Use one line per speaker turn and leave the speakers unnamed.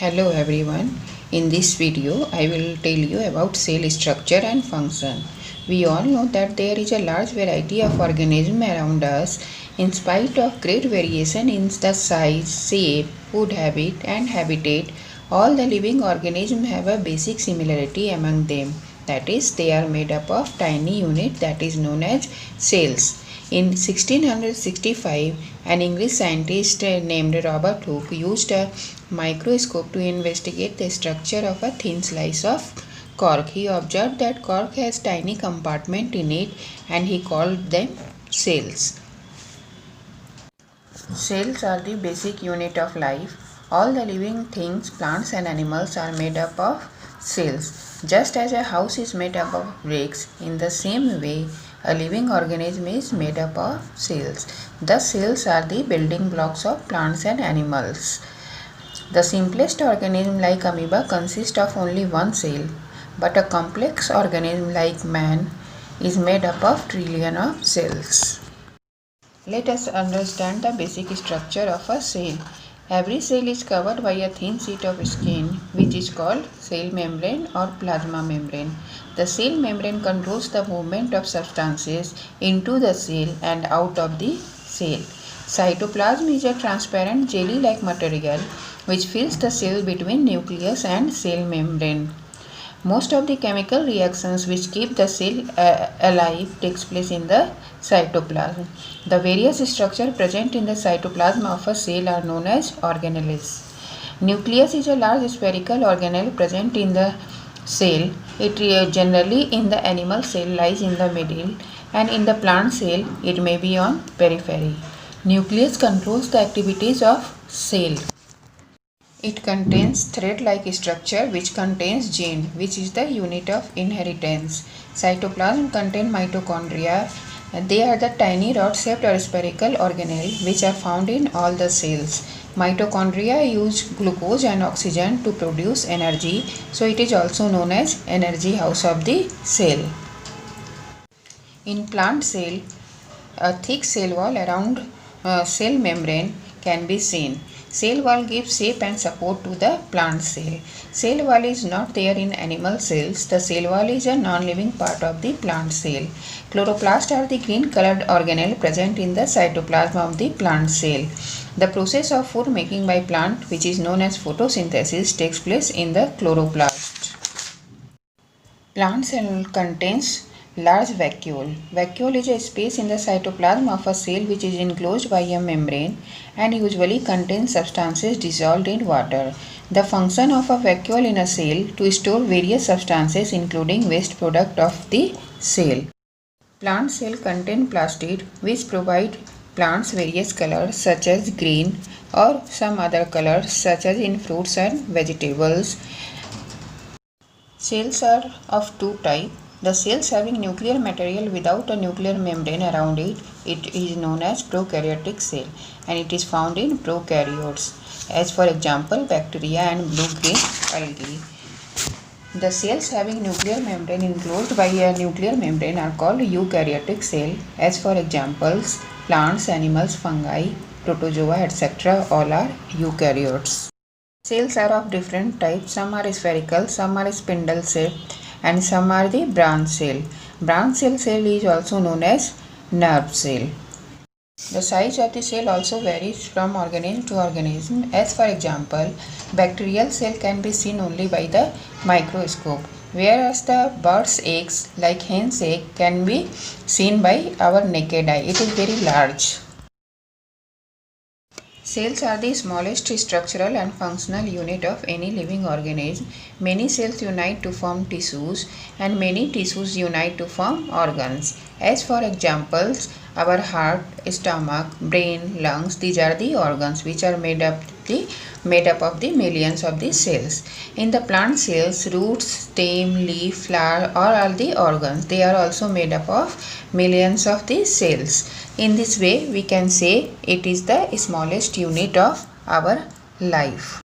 Hello everyone. In this video, I will tell you about cell structure and function. We all know that there is a large variety of organisms around us. In spite of great variation in the size, shape, food habit and habitat, all the living organisms have a basic similarity among them. That is, they are made up of tiny unit that is known as cells. In 1665, an English scientist named Robert Hooke used a microscope to investigate the structure of a thin slice of cork. He observed that cork has tiny compartments in it and he called them cells. Cells are the basic unit of life. All the living things, plants and animals are made up of cells. Just as a house is made up of bricks, in the same way, a living organism is made up of cells. The cells are the building blocks of plants and animals. The simplest organism like amoeba consists of only one cell, but a complex organism like man is made up of trillion of cells. Let us understand the basic structure of a cell. Every cell is covered by a thin sheet of skin which is called cell membrane or plasma membrane. The cell membrane controls the movement of substances into the cell and out of the cell. Cytoplasm is a transparent jelly-like material which fills the cell between nucleus and cell membrane. Most of the chemical reactions which keep the cell alive takes place in the cytoplasm. The various structures present in the cytoplasm of a cell are known as organelles. Nucleus is a large spherical organelle present in the cell. It generally in the animal cell lies in the middle, and in the plant cell it may be on periphery. Nucleus controls the activities of cell. It contains thread-like structure which contains gene, which is the unit of inheritance. Cytoplasm contains mitochondria. They are the tiny rod-shaped or spherical organelles which are found in all the cells. Mitochondria use glucose and oxygen to produce energy, so it is also known as energy house of the cell. In plant cell, a thick cell wall around cell membrane can be seen. Cell wall gives shape and support to the plant cell. Cell wall is not there in animal cells. The cell wall is a non-living part of the plant cell. Chloroplasts are the green-colored organelle present in the cytoplasm of the plant cell. The process of food making by plant, which is known as photosynthesis, takes place in the chloroplast. Plant cell contains large vacuole. Vacuole is a space in the cytoplasm of a cell which is enclosed by a membrane and usually contains substances dissolved in water. The function of a vacuole in a cell to store various substances including waste product of the cell. Plant cell contain plastid which provide plants various colors such as green or some other colors such as in fruits and vegetables. Cells are of two types. The cells having nuclear material without a nuclear membrane around it is known as prokaryotic cell, and it is found in prokaryotes, as for example bacteria and blue-green algae. The cells having nuclear membrane enclosed by a nuclear membrane are called eukaryotic cell, as for examples plants, animals, fungi, protozoa, etc. all are eukaryotes. Cells are of different types. Some are spherical, some are spindle shaped, and some are the branch cell. Branch cell is also known as nerve cell. The size of the cell also varies from organism to organism. As for example, bacterial cell can be seen only by the microscope, whereas the bird's eggs like hen's egg can be seen by our naked eye. It is very large. Cells are the smallest structural and functional unit of any living organism. Many cells unite to form tissues and many tissues unite to form organs. As for examples, our heart, stomach, brain, lungs, these are the organs which are made up of the millions of the cells. In the plant cells, roots, stem, leaf, flower are all the organs. They are also made up of millions of the cells. In this way, we can say it is the smallest unit of our life.